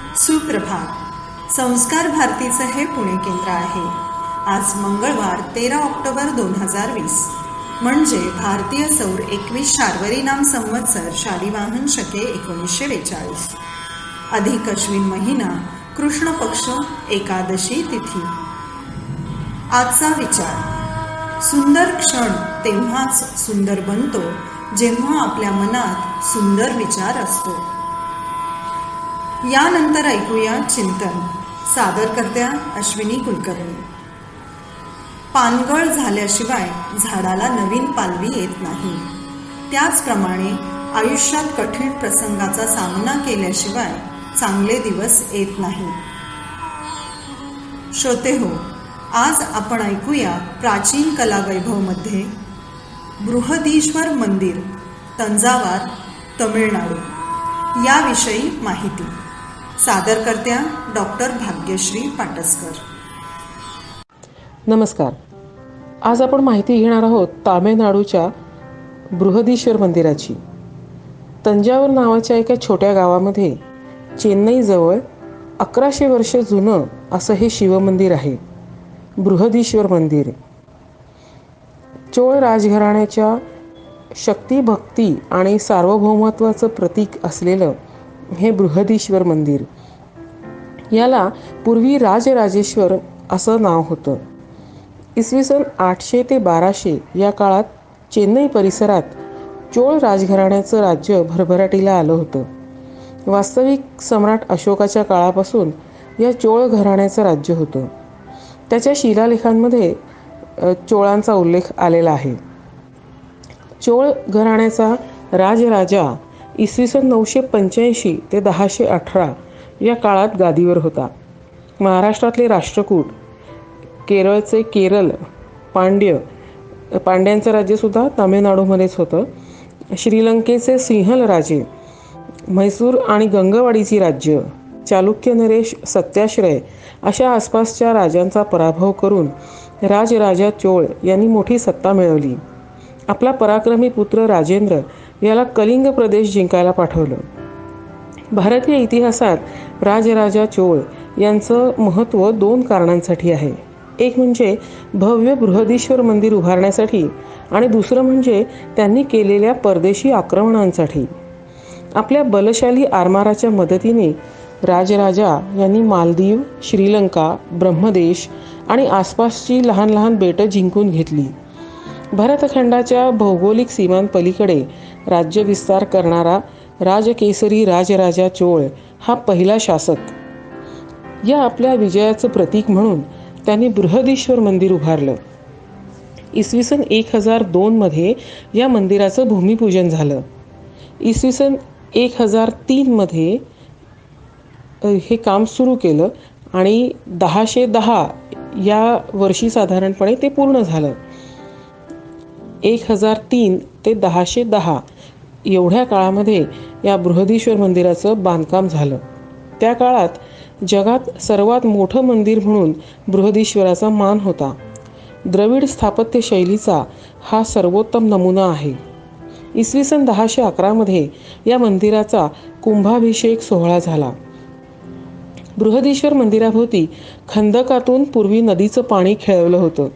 सुप्रभात. संस्कार भारतीचं हे पुणे केंद्र आहे. आज मंगळवार 13 ऑक्टोबर 2020 म्हणजे भारतीय सौर 21 शार्वरी नाम संवत्सर शालिवाहन शके 1942 अधिक अश्विन महिना कृष्ण पक्ष एकादशी तिथी. आजचा विचार: सुंदर क्षण तेव्हाच सुंदर बनतो जेव्हा आपल्या मनात सुंदर विचार असतो. यानंतर ऐकूया चिंतन. सादरकर्त्या अश्विनी कुलकर्णी. पानगळ झाल्याशिवाय झाडाला नवीन पालवी येत नाही, त्याचप्रमाणे आयुष्यात कठीण प्रसंगाचा सामना केल्याशिवाय चांगले दिवस येत नाही. श्रोते हो, आज आपण ऐकूया प्राचीन कला वैभवमध्ये बृहदीश्वर मंदिर, तंजावर, तमिळनाडू याविषयी माहिती. सादरकर्त्या डॉक्टर भाग्यश्री पाटसकर. नमस्कार. आज आपण माहिती घेणार आहोत तामिळनाडूच्या बृहदीश्वर मंदिराची. तंजावर नावाच्या एका छोट्या गावामध्ये चेन्नईजवळ 1100 वर्ष जुनं असं हे शिवमंदिर आहे. बृहदीश्वर मंदिर चोळ राजघराण्याच्या शक्ती, भक्ती आणि सार्वभौमत्वाचं प्रतीक असलेलं हे बृहदीश्वर मंदिर. याला पूर्वी राजराजेश्वर असं नाव होतं. इसवी सन 800 ते 1200 या काळात चेन्नई परिसरात चोळ राजघराण्याचं राज्य भरभराटीला आलं होतं. वास्तविक सम्राट अशोकाच्या काळापासून या चोळ घराण्याचं राज्य होतं. त्याच्या शिलालेखांमध्ये चोळांचा उल्लेख आलेला आहे. चोळ घराण्याचा राजराजा इसवी सन 985 ते 1018 या काळात गादीवर होता. महाराष्ट्रातले राष्ट्रकूट, केरळचे केरल पांड्यांचं राज्यसुद्धा तामिळनाडूमध्येच होतं. श्रीलंकेचे सिंहल राजे, म्हैसूर आणि गंगवाडीची राज्य, चालुक्य नरेश, सत्याश्रय अशा आसपासच्या राजांचा पराभव करून राजराजा चोळ यांनी मोठी सत्ता मिळवली. आपला पराक्रमी पुत्र राजेंद्र याला कलिंग प्रदेश जिंकायला पाठवलं. भारतीय इतिहासात राजराजा चोळ यांचं महत्त्व 2 कारणांसाठी आहे. एक म्हणजे भव्य बृहदीश्वर मंदिर उभारण्यासाठी आणि दुसरं म्हणजे त्यांनी केलेल्या परदेशी आक्रमणांसाठी. आपल्या बलशाली आरमाराच्या मदतीने राजराजा यांनी मालदीव, श्रीलंका, ब्रह्मदेश आणि आसपासची लहान लहान बेटं जिंकून घेतली. भारतखंडाच्या भौगोलिक सीमांपलीकडे राज्यविस्तार करणारा राजकेसरी राजराजा चोळ हा पहिला शासक. या आपल्या विजयाचं प्रतीक म्हणून त्यांनी बृहदीश्वर मंदिर उभारलं. इसवी सन 1002 मध्ये या मंदिराचं भूमिपूजन झालं. इसवी सन 1003 मध्ये हे काम सुरू केलं आणि 1010 या वर्षी साधारणपणे ते पूर्ण झालं. 1003 ते 1010 एवढ्या काळामध्ये या बृहदीश्वर मंदिराचं बांधकाम झालं. त्या काळात जगात सर्वात मोठं मंदिर म्हणून बृहदीश्वराचा मान होता. द्रविड स्थापत्य शैलीचा हा सर्वोत्तम नमुना आहे. इसवी सन 1011 मध्ये या मंदिराचा कुंभाभिषेक सोहळा झाला. बृहदीश्वर मंदिराभोवती खंदकातून पूर्वी नदीचं पाणी खेळवलं होतं.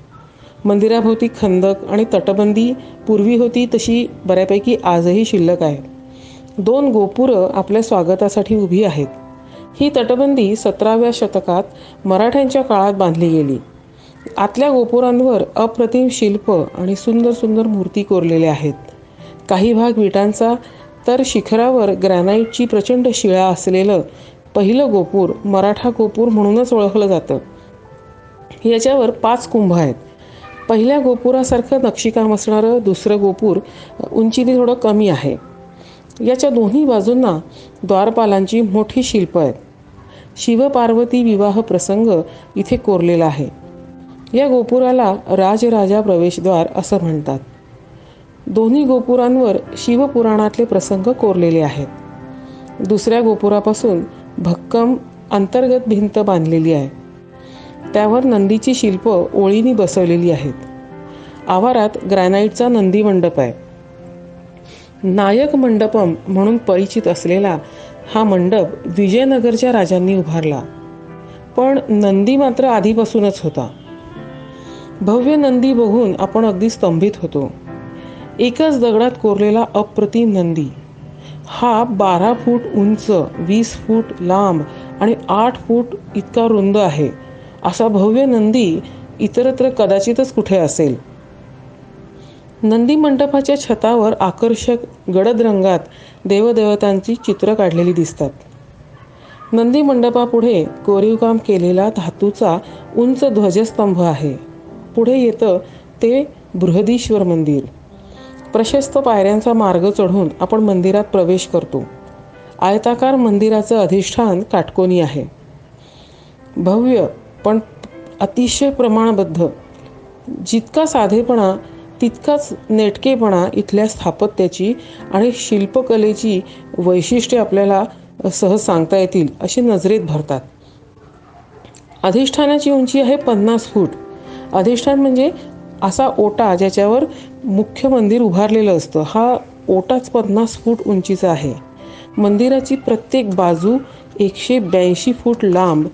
मंदिराभोवती खंदक आणि तटबंदी पूर्वी होती तशी बऱ्यापैकी आजही शिल्लक आहे. 2 गोपुरं आपल्या स्वागतासाठी उभी आहेत. ही तटबंदी 17व्या शतकात मराठ्यांच्या काळात बांधली गेली. आतल्या गोपुरांवर अप्रतिम शिल्प आणि सुंदर सुंदर मूर्ती कोरलेल्या आहेत. काही भाग विटांचा तर शिखरावर ग्रॅनाईटची प्रचंड शिळा असलेलं पहिलं गोपूर मराठा गोपूर म्हणूनच ओळखलं जातं. याच्यावर 5 कुंभ आहेत. पहिल्या गोपुरासारखं नक्षीकाम असणारं दुसरं गोपूर उंचीने थोडं कमी आहे. याच्या दोन्ही बाजूंना द्वारपालांची मोठी शिल्प आहेत. शिवपार्वती विवाह प्रसंग इथे कोरलेला आहे. या गोपुराला राजराजा प्रवेशद्वार असं म्हणतात. दोन्ही गोपुरांवर शिवपुराणातले प्रसंग कोरलेले आहेत. दुसऱ्या गोपुरापासून भक्कम अंतर्गत भिंत बांधलेली आहे. त्यावर नंदीची शिल्प ओळीने बसवलेली आहेत. आवारात ग्रॅनाईटचा नंदी मंडप आहे. नायक मंडपम म्हणून परिचित असलेला हा मंडप विजयनगरच्या राजांनी उभारला, पण नंदी मात्र आधीपासूनच होता. भव्य नंदी बघून आपण अगदी स्तंभित होतो. एकाच दगडात कोरलेला अप्रतिम नंदी हा 12 फूट उंच, 20 फूट लांब आणि 8 फूट इतका रुंद आहे. असा भव्य नंदी इतरत्र कदाचितच कुठे असेल. नंदी मंडपाच्या छतावर आकर्षक गडद रंगात देवदेवतांची चित्र काढलेली दिसतात. नंदी मंडपापुढे कोरीवकाम केलेला धातूचा उंच ध्वजस्तंभ आहे. पुढे येतं ते बृहदीश्वर मंदिर. प्रशस्त पायऱ्यांचा मार्ग चढून आपण मंदिरात प्रवेश करतो. आयताकार मंदिराचं अधिष्ठान काटकोनी आहे. भव्य पण अतिशय प्रमाणबद्ध. जितका साधेपणा तितकाच नेटकेपणा इथल्या स्थापत्याची आणि शिल्पकलेची वैशिष्ट्ये आपल्याला सहज सांगता येतील अशी नजरेत भरतात. अधिष्ठानाची उंची आहे 50 फूट. अधिष्ठान म्हणजे असा ओटा ज्याच्यावर मुख्य मंदिर उभारलेलं असतं. हा ओटाच 50 फूट उंचीचा आहे. मंदिराची प्रत्येक बाजू 182 फूट लांब,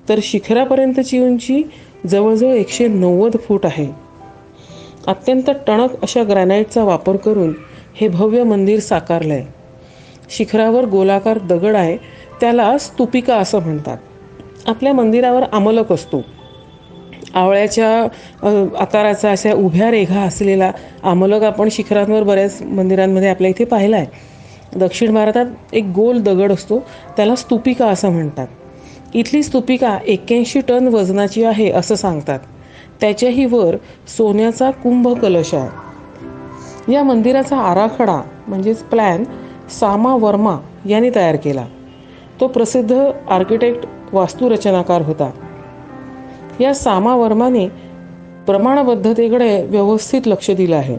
तर शिखरापर्यंतची उंची जवळजवळ 190 फूट आहे. अत्यंत टणक अशा ग्रॅनाईटचा वापर करून हे भव्य मंदिर साकारलं आहे. शिखरावर गोलाकार दगड आहे, त्याला स्तूपिका असं म्हणतात. आपल्या मंदिरावर आमलक असतो. आवळ्याच्या आकाराचा अशा उभ्या रेघा असलेला आमलक आपण शिखरांवर बऱ्याच मंदिरांमध्ये आपल्या इथे पाहिला आहे. दक्षिण भारतात एक गोल दगड असतो, त्याला स्तूपिका असं म्हणतात. इथली स्तूपिका 81 टन वजनाची आहे असं सांगतात. त्याच्याही वर सोन्याचा कुंभ कलश आहे. या मंदिराचा आराखडा म्हणजेच प्लॅन सामा वर्मा यांनी तयार केला. तो प्रसिद्ध आर्किटेक्ट वास्तुरचनाकार होता. या सामा वर्माने प्रमाणबद्धतेकडे व्यवस्थित लक्ष दिलं आहे.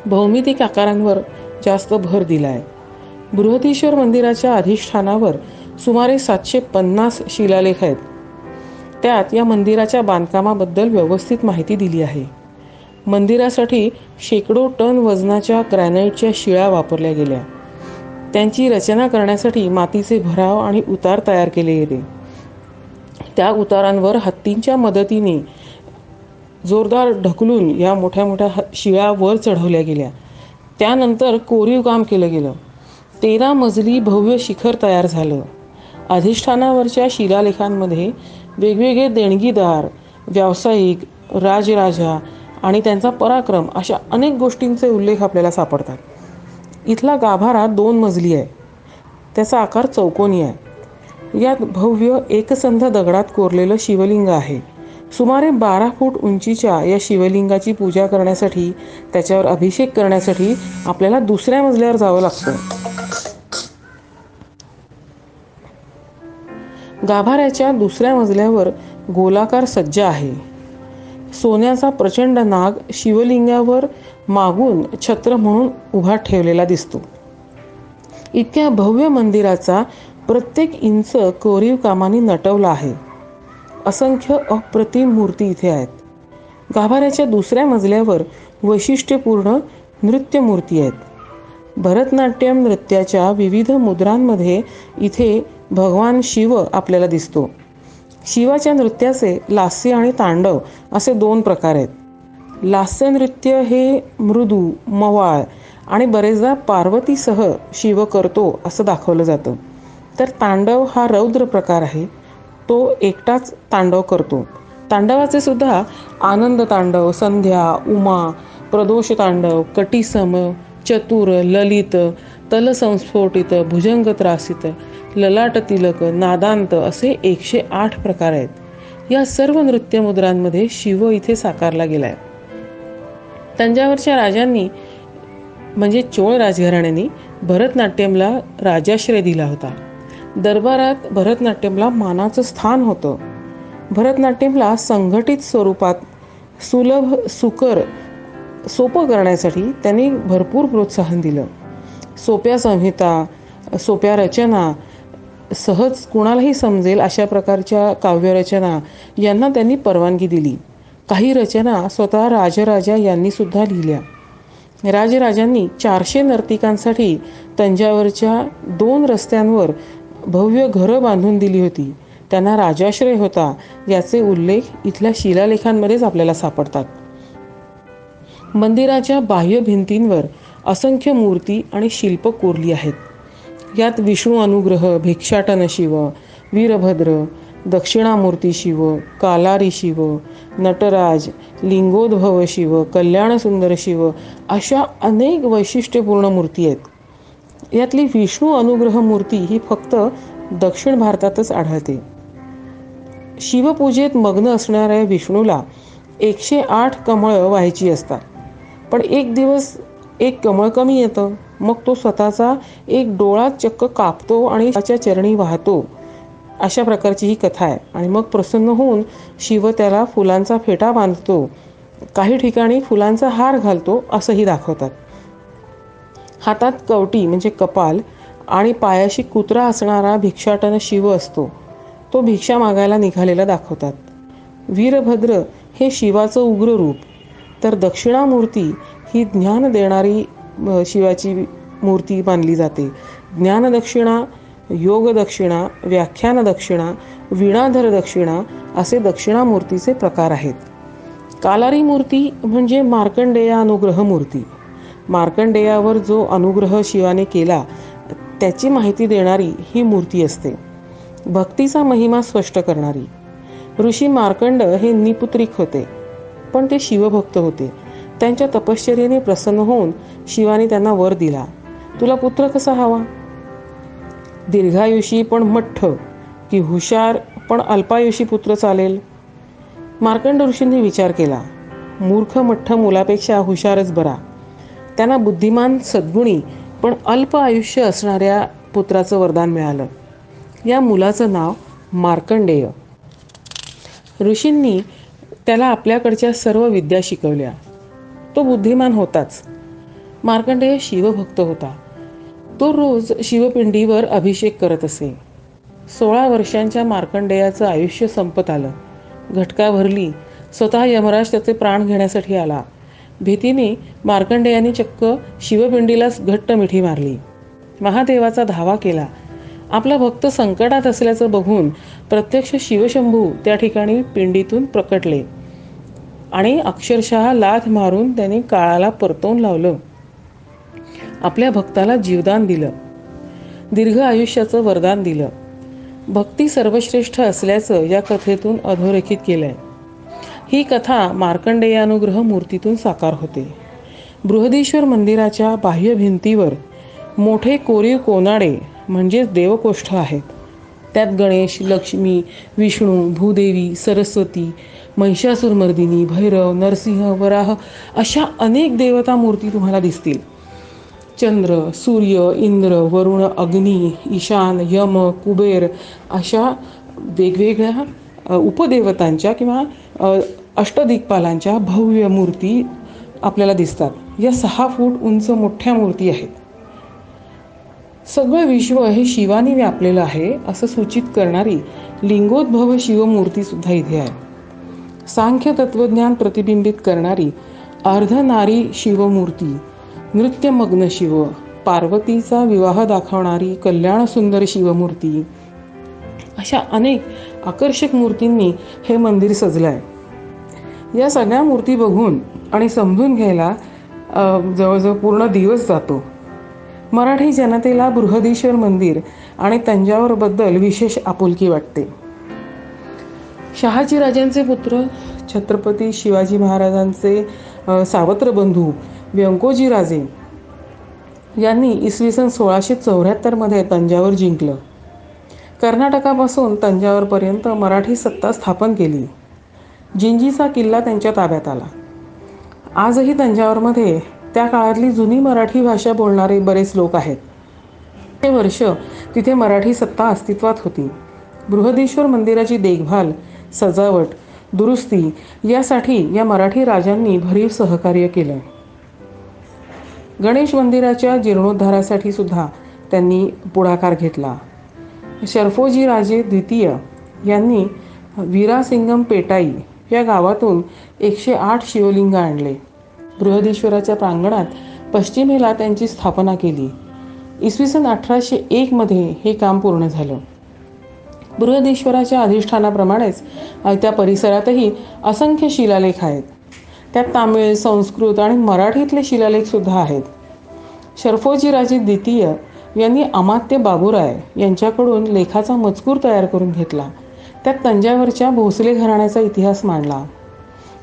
भौमितिक आकारांवर जास्त भर दिला आहे. बृहदीश्वर मंदिराच्या अधिष्ठानावर सुमारे 750 शिलालेख आहेत. त्यात या मंदिराच्या बांधकामाबद्दल व्यवस्थित माहिती दिली आहे. मंदिरासाठी शेकडो टन वजनाच्या ग्रॅनाईटच्या शिळा वापरल्या गेल्या. त्यांची रचना करण्यासाठी मातीचे भराव आणि उतार तयार केले गेले. त्या उतारांवर हत्तींच्या मदतीने जोरदार ढकलून या मोठ्या मोठ्या शिळा वर चढवल्या गेल्या. त्यानंतर कोरीव काम केलं गेलं. 13 मजली भव्य शिखर तयार झालं. अधिष्ठानावरच्या शिलालेखांमध्ये वेगवेगळे देणगीदार, व्यावसायिक, राजराजा आणि त्यांचा पराक्रम अशा अनेक गोष्टींचे उल्लेख आपल्याला सापडतात. इथला गाभारा 2 मजली आहे. त्याचा आकार चौकोनी आहे. यात भव्य एकसंध दगडात कोरलेलं शिवलिंग आहे. सुमारे 12 फूट उंचीच्या या शिवलिंगाची पूजा करण्यासाठी, त्याच्यावर अभिषेक करण्यासाठी आपल्याला दुसऱ्या मजल्यावर जावं लागतं. गाभाऱ्याच्या दुसऱ्या मजल्यावर गोलाकार सज्जा आहे. सोन्याचा प्रचंड नाग शिवलिंगावर मागून छत्र म्हणून उभा ठेवलेला दिसतो. इतक्या भव्य मंदिराचा प्रत्येक इंच कोरीव कामाने नटवला आहे. असंख्य अप्रतिम मूर्ती इथे आहेत. गाभाऱ्याच्या दुसऱ्या मजल्यावर वैशिष्ट्यपूर्ण नृत्यमूर्ती आहेत. भरतनाट्यम नृत्याच्या विविध मुद्रांमध्ये इथे भगवान शिव आपल्याला दिसतो. शिवाच्या नृत्याचे लास्य आणि तांडव असे 2 प्रकार आहेत. लास्य नृत्य हे मृदू, मवाळ आणि बरेचदा पार्वतीसह शिव करतो असं दाखवलं जातं. तर तांडव हा रौद्र प्रकार आहे. तो एकटाच तांडव करतो. तांडवाचे सुद्धा आनंद तांडव, संध्या, उमा, प्रदोष तांडव, कटीसम, चतुर, ललित, तलसंस्फोटित, भुजंगत्रासित, ललाट तिलक, नादांत असे 108 प्रकार आहेत. या सर्व नृत्यमुद्रांमध्ये शिव इथे साकारला गेलाय. तंजावरच्या राजांनी म्हणजे चोळ राजघराण्याने भरतनाट्यमला राजाश्रय दिला होता. दरबारात भरतनाट्यमला मानाचं स्थान होतं. भरतनाट्यमला संघटित स्वरूपात सुलभ सुकर सोपं करण्यासाठी त्यांनी भरपूर प्रोत्साहन दिलं. सोप्या संहिता, सोप्या रचना, सहज कुणालाही समजेल अशा प्रकारच्या काव्यरचना यांना त्यांनी परवानगी दिली. काही रचना स्वतः राजराजा यांनी सुद्धा लिहिल्या. राजराजांनी 400 नर्तिकांसाठी तंजावरच्या 2 रस्त्यांवर भव्य घरं बांधून दिली होती. त्यांना राजाश्रय होता, याचे उल्लेख इथल्या शिलालेखांमध्येच आपल्याला सापडतात. मंदिराच्या बाह्य भिंतींवर असंख्य मूर्ती आणि शिल्प कोरली आहेत. यात विष्णू अनुग्रह, भिक्षाटन शिव, वीरभद्र, दक्षिणामूर्ती शिव, कालारी शिव, नटराज, लिंगोद्भव शिव, कल्याणसुंदर शिव अशा अनेक वैशिष्ट्यपूर्ण मूर्ती आहेत. यातली विष्णू अनुग्रह मूर्ती ही फक्त दक्षिण भारतातच आढळते. शिवपूजेत मग्न असणाऱ्या विष्णूला 108 कमळं व्हायची असतात. पण एक दिवस एक कमळ कमी येतं. मग तो स्वतःचा एक डोळा चक्क कापतो आणि त्याच्या चरणी वाहतो. अशा प्रकारची ही कथा आहे. आणि मग प्रसन्न होऊन शिव त्याला फुलांचा फेटा बांधतो. काही ठिकाणी फुलांचा हार घालतो असंही दाखवतात. हातात कवटी म्हणजे कपाल आणि पायाशी कुत्रा असणारा भिक्षाटन शिव असतो. तो भिक्षा मागायला निघालेला दाखवतात. वीरभद्र हे शिवाचं उग्र रूप, तर दक्षिणामूर्ती ही ज्ञान देणारी शिवाची मूर्ती मानली जाते. ज्ञानदक्षिणा, योगदक्षिणा, व्याख्यान दक्षिणा, वीणाधर दक्षिणा असे दक्षिणामूर्तीचे प्रकार आहेत. कालारी मूर्ती म्हणजे मार्कंडेय अनुग्रह मूर्ती. मार्कंडेयावर जो अनुग्रह शिवाने केला त्याची माहिती देणारी ही मूर्ती असते. भक्तीचा महिमा स्पष्ट करणारी. ऋषी मार्कंड हे निपुत्रिक होते, पण ते शिवभक्त होते. त्यांच्या तपश्चर्येने प्रसन्न होऊन शिवाने त्यांना वर दिला. तुला पुत्र कसा हवा? दीर्घायुषी पण मठ्ठ, की हुशार पण अल्पायुषी पुत्र चालेल? मार्कंड ऋषींनी विचार केला. मूर्ख मठ्ठ मुलापेक्षा हुशारच बरा. त्यांना बुद्धिमान, सद्गुणी पण अल्प आयुष्य असणाऱ्या पुत्राचं वरदान मिळालं. या मुलाचं नाव मार्कंडेय. ऋषींनी त्याला आपल्याकडच्या सर्व विद्या शिकवल्या. तो बुद्धिमान होताच. मार्कंडेय शिवभक्त होता. तो रोज शिवपिंडीवर अभिषेक करत असे. 16 वर्षांच्या मार्कंडेयाचं आयुष्य संपत आलं. घटका भरली. स्वतः यमराज त्याचे प्राण घेण्यासाठी आला. भीतीने मार्कंडेयाने चक्क शिवपिंडीलाच घट्ट मिठी मारली. महादेवाचा धावा केला. आपला भक्त संकटात असल्याचं बघून प्रत्यक्ष शिवशंभू त्या ठिकाणी पिंडीतून प्रकटले आणि अक्षरशः लाथ मारून त्यांनी काळाला परतवून लावलं. आपल्या भक्ताला जीवदान दिलं. दीर्घ आयुष्याचं वरदान दिलं. भक्ती सर्वश्रेष्ठ असल्याचं या कथेतून अधोरेखित केलंय. ही कथा मार्कंडेयानुग्रह मूर्तीतून साकार होते. बृहदीश्वर मंदिराच्या बाह्य भिंतीवर मोठे कोरीव कोनाडे म्हणजेच देवकोष्ठ आहेत. त्यात गणेश, लक्ष्मी, विष्णू, भूदेवी, सरस्वती, महिषासुरमर्दिनी, भैरव, नरसिंह, वराह अशा अनेक देवता मूर्ती तुम्हाला दिसतील. चंद्र, सूर्य, इंद्र, वरुण, अग्नी, ईशान, यम, कुबेर अशा वेगवेगळ्या उपदेवतांच्या किंवा अष्टदिक्पालांच्या भव्य मूर्ती आपल्याला दिसतात. या 6 फूट उंच मोठ्या मूर्ती आहेत. सगळं विश्व हे शिवाने व्यापलेलं आहे असं सूचित करणारी लिंगोद्भव शिवमूर्तीसुद्धा इथे आहे. सांख्य तत्वज्ञान प्रतिबिंबित करणारी अर्धनारी शिवमूर्ती, नृत्यमग्न शिव, पार्वतीचा विवाह दाखवणारी कल्याणसुंदर शिवमूर्ती अशा अनेक आकर्षक मूर्तींनी हे मंदिर सजलं आहे. या सगळ्या मूर्ती बघून आणि समजून घ्यायला जवळजवळ पूर्ण दिवस जातो. मराठी जनतेला बृहदीश्वर मंदिर आणि तंजावरबद्दल विशेष आपुलकी वाटते. शहाजी राजांचे पुत्र छत्रपती शिवाजी महाराजांचे सावत्र बंधू व्यंकोजी राजे यांनी इसवी सन 1674 तंजावर जिंकलं. कर्नाटकापासून तंजावरपर्यंत मराठी सत्ता स्थापन केली. जिंजीचा किल्ला त्यांच्या ताब्यात आला. आजही तंजावरमध्ये त्या काळातली जुनी मराठी भाषा बोलणारे बरेच लोक आहेत. ते वर्ष तिथे मराठी सत्ता अस्तित्वात होती. बृहदीश्वर मंदिराची देखभाल, सजावट, दुरुस्ती यासाठी या मराठी राजांनी भरीव सहकार्य केलं. गणेश मंदिराच्या जीर्णोद्धारासाठी सुद्धा त्यांनी पुढाकार घेतला. शर्फोजी राजे द्वितीय यांनी वीरासिंगम पेटाई या गावातून 108 शिवलिंग आणले. बृहदीश्वराच्या प्रांगणात पश्चिमेला त्यांची स्थापना केली. इसवी सन 1801 हे काम पूर्ण झालं. बृहदीश्वराच्या अधिष्ठानाप्रमाणेच त्या परिसरातही असंख्य शिलालेख आहेत. त्यात तामिळ, संस्कृत आणि मराठीतले शिलालेख सुद्धा आहेत. शर्फोजी राजे द्वितीय यांनी अमात्य बाबूराय यांच्याकडून लेखाचा मजकूर तयार करून घेतला. त्यात तंजावरच्या भोसले घराण्याचा इतिहास मांडला.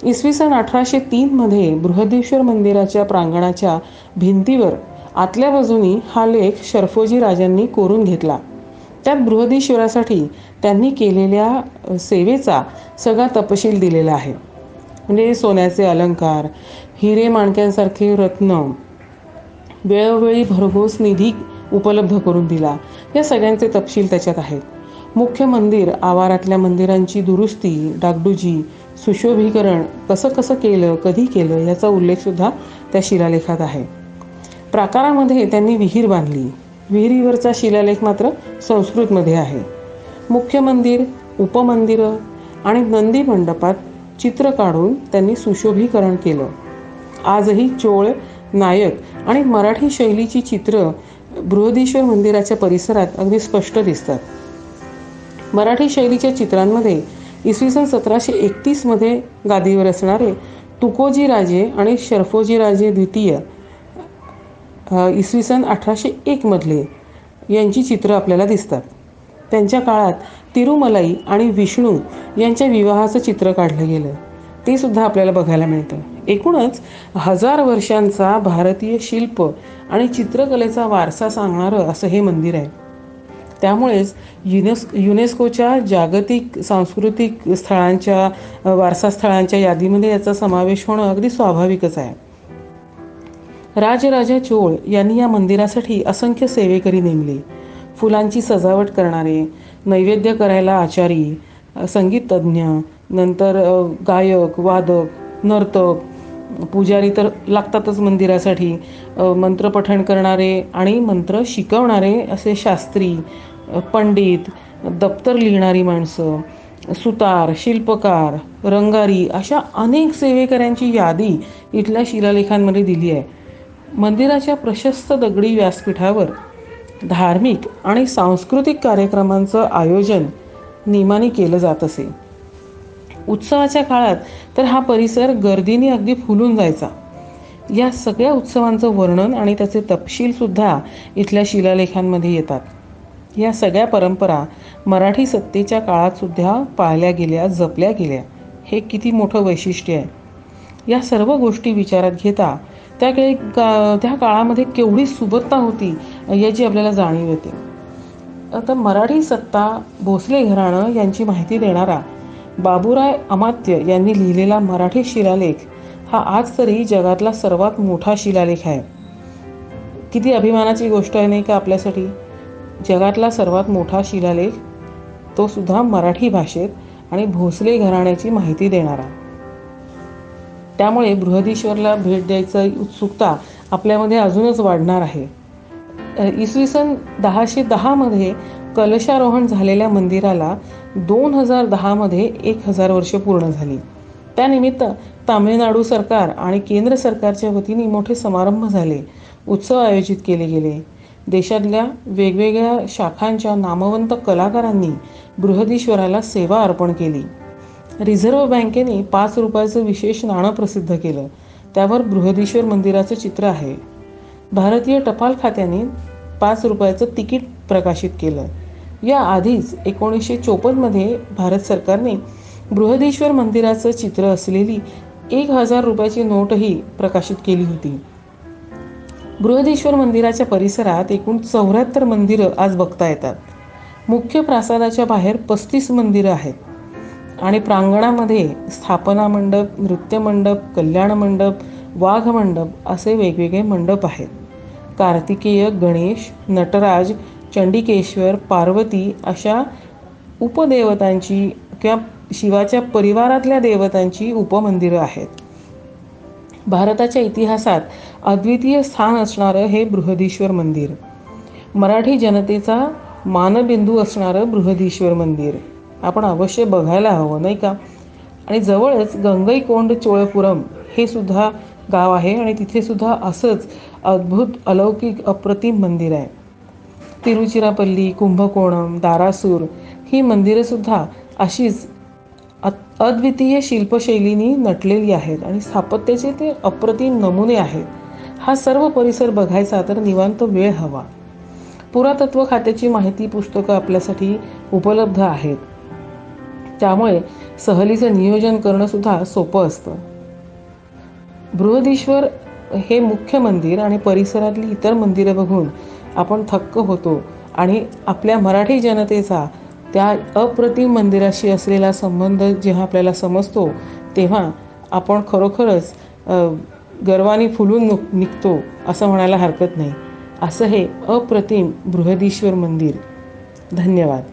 इसवी सन 1803 बृहदीश्वर मंदिराच्या प्रांगणाच्या भिंतीवर आतल्या बाजूनी हा लेख शर्फोजी राजांनी कोरून घेतला. त्यात बृहदीश्वरासाठी त्यांनी केलेल्या सेवेचा सगळा तपशील दिलेला आहे. म्हणजे सोन्याचे अलंकार, हिरे माणक्यांसारखे रत्न, वेळोवेळी भरघोस निधी उपलब्ध करून दिला, या सगळ्यांचे तपशील त्याच्यात आहेत. मुख्य मंदिर आवारातल्या मंदिरांची दुरुस्ती, डागडुजी, सुशोभीकरण कसं कसं केलं, कधी केलं, याचा उल्लेखसुद्धा त्या शिलालेखात आहे. प्राकारामध्ये त्यांनी विहीर बांधली. विहिरीवरचा शिलालेख मात्र संस्कृतमध्ये आहे. मुख्य मंदिर, उपमंदिरं आणि नंदी मंडपात चित्र काढून त्यांनी सुशोभीकरण केलं. आजही चोळ, नायक आणि मराठी शैलीची चित्र बृहदीश्वर मंदिराच्या परिसरात अगदी स्पष्ट दिसतात. मराठी शैलीच्या चित्रांमध्ये इसवी सन 1731 गादीवर असणारे तुकोजी राजे आणि शर्फोजी राजे द्वितीय इसवी सन 1801 यांची चित्रं आपल्याला दिसतात. त्यांच्या काळात तिरुमलाई आणि विष्णू यांच्या विवाहाचं चित्र काढलं गेलं, ते सुद्धा आपल्याला बघायला मिळतं. एकूणच 1000 वर्षांचा भारतीय शिल्प आणि चित्रकलेचा वारसा सांगणारं असं हे मंदिर आहे. त्यामुळेच युनेस्कोच्या जागतिक सांस्कृतिक स्थळांच्या वारसा स्थळांच्या यादीमध्ये याचा समावेश होणं अगदी स्वाभाविकच आहे. राजराजा चोळ यांनी या मंदिरासाठी असंख्य सेवेकरी नेमले. फुलांची सजावट करणारे, नैवेद्य करायला आचारी, संगीत तज्ज्ञ, नंतर गायक, वादक, नर्तक, पुजारी तर लागतातच मंदिरासाठी, मंत्रपठण करणारे आणि मंत्र शिकवणारे असे शास्त्री, पंडित, दप्तर लिहिणारी माणसं, सुतार, शिल्पकार, रंगारी अशा अनेक सेवेकऱ्यांची यादी इथल्या शिलालेखांमध्ये दिली आहे. मंदिराच्या प्रशस्त दगडी व्यासपीठावर धार्मिक आणि सांस्कृतिक कार्यक्रमांचं आयोजन नियमाने केलं जात असे. उत्सवाच्या काळात तर हा परिसर गर्दीने अगदी फुलून जायचा. या सगळ्या उत्सवांचं वर्णन आणि त्याचे तपशीलसुद्धा इथल्या शिलालेखांमध्ये येतात. या सगळ्या परंपरा मराठी सत्तेच्या काळातसुद्धा पाळल्या गेल्या, जपल्या गेल्या. हे किती मोठं वैशिष्ट्य आहे. या सर्व गोष्टी विचारात घेता त्या काळामध्ये केवढी सुबत्ता होती याची आपल्याला जाणीव येते. आता मराठी सत्ता, भोसले घराणं यांची माहिती देणारा बाबूराय अमात्य यांनी लिहिलेला मराठी शिलालेख हा आज तरी जगातला सर्वात मोठा शिलालेख आहे. किती अभिमानाची गोष्ट आहे नाही का आपल्यासाठी? जगातला सर्वात मोठा शिलालेख, तो सुद्धा मराठी भाषेत आणि भोसले घराण्याची माहिती देणारा. त्यामुळे बृहदीश्वरला भेट द्यायची उत्सुकता आपल्यामध्ये अजूनच वाढणार आहे. इसवी सन 1010 कलशारोहण झालेल्या मंदिराला 2010 1000 वर्ष पूर्ण झाली. त्यानिमित्त तामिळनाडू सरकार आणि केंद्र सरकारच्या वतीने मोठे समारंभ झाले, उत्सव आयोजित केले गेले. देशातल्या वेगवेगळ्या शाखांच्या नामवंत कलाकारांनी बृहदीश्वराला सेवा अर्पण केली. रिझर्व्ह बँकेने 5 रुपयाचं विशेष नाणं प्रसिद्ध केलं. त्यावर बृहदीश्वर मंदिराचं चित्र आहे. भारतीय टपाल खात्याने 5 रुपयाचं तिकीट प्रकाशित केलं. या आधीच 1954 भारत सरकारने बृहदीश्वर मंदिराचं चित्र असलेली 1000 रुपयाची नोटही प्रकाशित केली होती. बृहदीश्वर मंदिराच्या परिसरात एकूण 74 मंदिरं आज बघता येतात. मुख्य प्रासादाच्या बाहेर 35 मंदिरं आहेत आणि प्रांगणामध्ये स्थापना मंडप, नृत्य मंडप, कल्याण मंडप, वाघ मंडप असे वेगवेगळे मंडप आहेत. कार्तिकेय, गणेश, नटराज, चंडिकेश्वर, पार्वती अशा उपदेवतांची किंवा शिवाच्या परिवारातल्या देवतांची उपमंदिरं आहेत. भारताच्या इतिहासात अद्वितीय स्थान असणारं हे बृहदीश्वर मंदिर, मराठी जनतेचा मानबिंदू असणारं बृहदीश्वर मंदिर आपण अवश्य बघायला हवं नाही का? आणि जवळच गंगईकोंड चोळपुरम हे सुद्धा गाव आहे आणि तिथे सुद्धा असंच अद्भुत अलौकिक अप्रतिम मंदिर आहे. तिरुचिरापल्ली, कुंभकोणम, दारासूर ही मंदिरंसुद्धा अशीच अद्वितीय शिल्पशैलीनी नटलेली आहेत आणि स्थापत्याचे ते अप्रतिम नमुने आहेत. हा सर्व परिसर बघायचा तर निवांत वेळ हवा. पुरातत्व खात्याची माहिती पुस्तकं आपल्यासाठी उपलब्ध आहेत, त्यामुळे सहलीचं नियोजन करणं सुद्धा सोपं असतं. बृहदीश्वर हे मुख्य मंदिर आणि परिसरातली इतर मंदिरं बघून आपण थक्क होतो आणि आपल्या मराठी जनतेचा त्या अप्रतिम मंदिराशी असलेला संबंध जेव्हा आपल्याला समजतो तेव्हा आपण खरोखरच गर्वाने फुलून निघतो असं म्हणायला हरकत नाही. असं हे अप्रतिम बृहदीश्वर मंदिर. धन्यवाद.